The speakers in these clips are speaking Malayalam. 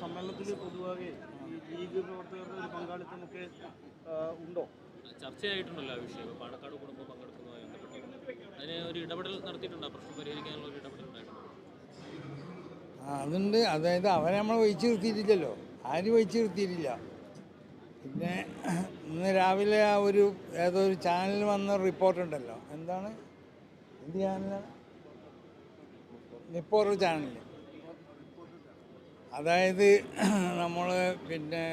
സമ്മേളനത്തിൽ പൊതുവാകെ ഈ ലീഗ് പ്രവർത്തകരുടെ ഒരു പങ്കാളിത്തമൊക്കെ ഉണ്ടോ? ചർച്ചയായിട്ടുണ്ടല്ലോ ആ വിഷയം. പാണക്കാട് കുടുംബം പങ്കെടുക്കുന്നതുമായി ബന്ധപ്പെട്ട് അതിന് ഒരു ഇടപെടൽ നടത്തിയിട്ടുണ്ടോ? പ്രശ്നം പരിഹരിക്കാനുള്ള ഒരു ഇടപെടൽ ഉണ്ടായിട്ടുണ്ടോ? അതുണ്ട്. അതായത് അവരെ നമ്മൾ ഒഴിച്ചു നിർത്തിയിട്ടില്ലല്ലോ, ആരും ഒഴിച്ചു നിർത്തിയിട്ടില്ല. പിന്നെ ഇന്ന് രാവിലെ ആ ഒരു ഏതൊരു ചാനലിൽ വന്ന റിപ്പോർട്ടുണ്ടല്ലോ, എന്താണ് എന്ത് ചാനലാണ്? റിപ്പോർട്ടർ ചാനലിൽ. അതായത് നമ്മൾ പിന്നെ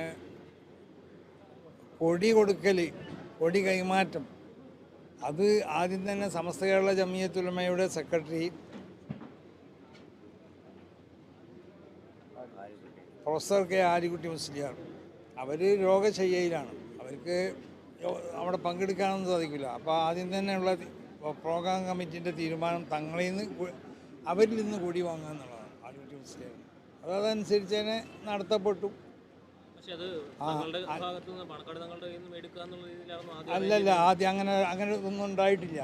കൊടി കൊടുക്കൽ, കൊടി കൈമാറ്റം, അത് ആദ്യം തന്നെ സമസ്ത കേരള ജമിയത്തുൽ ഉലമയുടെ secretary professor K Alikutty Musliyar, അവർ രോഗശയ്യയിലാണ്, അവർക്ക് അവിടെ പങ്കെടുക്കാനൊന്നും സാധിക്കില്ല. അപ്പോൾ ആദ്യം തന്നെയുള്ള പ്രോഗ്രാം കമ്മിറ്റീൻ്റെ തീരുമാനം അവരിൽ നിന്ന് കൂടി വാങ്ങുക എന്നുള്ളതാണ് ആലിക്കുട്ടി മുസ്ലിയാർ. അതനുസരിച്ച് തന്നെ നടത്തപ്പെട്ടു. അല്ലല്ല, ആദ്യം അങ്ങനെ ഒന്നും ഉണ്ടായിട്ടില്ല.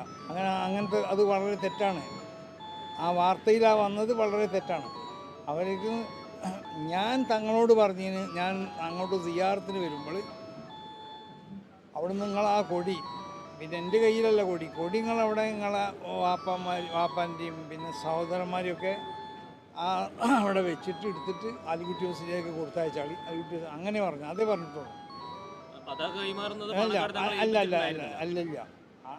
അങ്ങനത്തെ അത് വളരെ തെറ്റാണ്. ആ വാർത്തയിലാണ് വന്നത്, വളരെ തെറ്റാണ്. അവർക്ക് ഞാൻ തങ്ങളോട് പറഞ്ഞതിന്, ഞാൻ അങ്ങോട്ട് സിയാറത്തിന് വരുമ്പോൾ അവിടെ നിങ്ങൾ ആ കൊടി, പിന്നെ എൻ്റെ കയ്യിലല്ല കൊടി നിങ്ങളവിടെ നിങ്ങളെ വാപ്പാൻ്റെയും പിന്നെ സഹോദരന്മാരെയൊക്കെ അവിടെ വെച്ചിട്ട് എടുത്തിട്ട് ആലിക്കുട്ടി മുസ്ലിയാർക്ക് കൊടുത്തയച്ചാളി. ആലിക്കുട്ടി അങ്ങനെ പറഞ്ഞു, അതേ പറഞ്ഞിട്ടുള്ളൂ. അല്ലല്ല,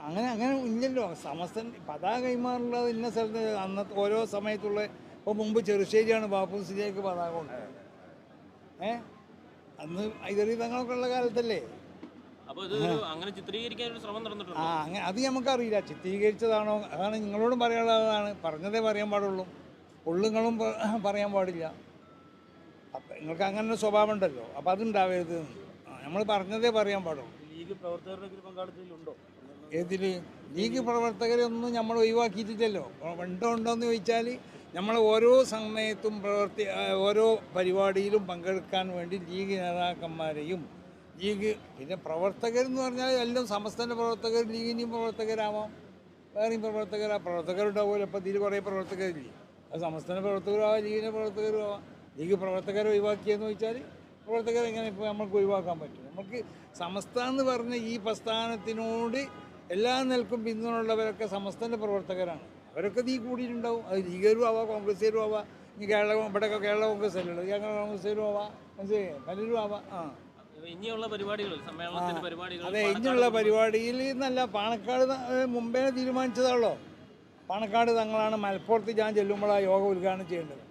അങ്ങനെ ഇല്ലല്ലോ. സമസ്തൻ പതാക കൈമാറുള്ളത് ഇന്ന സ്ഥലത്ത് അന്നത്തെ ഓരോ സമയത്തുള്ള. ഇപ്പോൾ മുമ്പ് ചെറുശ്ശേരിയാണ് ബാപ്പു മുസ്ലിയാർക്ക് പതാക കൊണ്ടുപോയത്. അന്ന് ഇതറി തങ്ങളൊക്കെ ഉള്ള കാലത്തല്ലേ. അങ്ങനെ അത് നമുക്കറിയില്ല, ചിത്രീകരിച്ചതാണോ, അതാണ് നിങ്ങളോടും പറയാനുള്ളതാണ്. പറഞ്ഞതേ പറയാൻ പാടുള്ളൂ, ഉള്ളുങ്ങളും പറയാൻ പാടില്ല. അപ്പം നിങ്ങൾക്ക് അങ്ങനെ ഒരു സ്വഭാവം ഉണ്ടല്ലോ, അപ്പം അതുണ്ടാവരുത്. നമ്മൾ പറഞ്ഞതേ പറയാൻ പാടുള്ളൂ. ലീഗ് പ്രവർത്തകരുടെ പങ്കാളിത്തത്തിലുണ്ടോ? ഏതിൽ? ലീഗ് പ്രവർത്തകരൊന്നും നമ്മൾ ഒഴിവാക്കിയിട്ടില്ലല്ലോ. ഉണ്ടോന്ന് ചോദിച്ചാൽ നമ്മൾ ഓരോ സമയത്തും ഓരോ പരിപാടിയിലും പങ്കെടുക്കാൻ വേണ്ടി ലീഗ് നേതാക്കന്മാരെയും പിന്നെ പ്രവർത്തകരെന്ന് പറഞ്ഞാൽ എല്ലാം സമസ്തൻ്റെ പ്രവർത്തകർ, ലീഗിൻ്റെയും പ്രവർത്തകരാവാം, വേറെയും പ്രവർത്തകരുണ്ടാവുമല്ലോ. അപ്പോൾ ഇതിൽ കുറേ പ്രവർത്തകരില്ലേ, അത് സമസ്തൻ്റെ പ്രവർത്തകരാവാം, ലീഗിൻ്റെ പ്രവർത്തകരും ആവാം. ലീഗ് പ്രവർത്തകരെ ഒഴിവാക്കിയെന്ന് ചോദിച്ചാൽ പ്രവർത്തകരെ എങ്ങനെ ഇപ്പോൾ നമുക്ക് ഒഴിവാക്കാൻ പറ്റും? നമുക്ക് സമസ്ത എന്ന് പറഞ്ഞ ഈ പ്രസ്ഥാനത്തിനോട് എല്ലാ നിലക്കും പിന്തുണയുള്ളവരൊക്കെ സമസ്തൻ്റെ പ്രവർത്തകരാണ്. അവരൊക്കെ ഈ കൂടിയിട്ടുണ്ടാവും. അത് ലീഗരും ആവാം, കോൺഗ്രസ്സുകാരും ആവാം. ഇനി ഇവിടെയൊക്കെ കേരള കോൺഗ്രസ് അല്ലല്ലോ, കേരള കോൺഗ്രസ്സുകാരും ആവാം, മനസ്സിലായി, പലരും ആവാം. ഇനിയുള്ള പരിപാടികൾ, സമ്മേളനത്തിന്റെ പരിപാടികൾ, അതെ, ഇനിയുള്ള പരിപാടിയിൽ എന്നല്ല, പാണക്കാട് മുമ്പേ തീരുമാനിച്ചതാണല്ലോ. പാണക്കാട് തങ്ങളാണ് മലപ്പുറത്ത് ഞാൻ ചെല്ലുമ്പോൾ ആ യോഗം ഉദ്ഘാടനം ചെയ്യേണ്ടത്.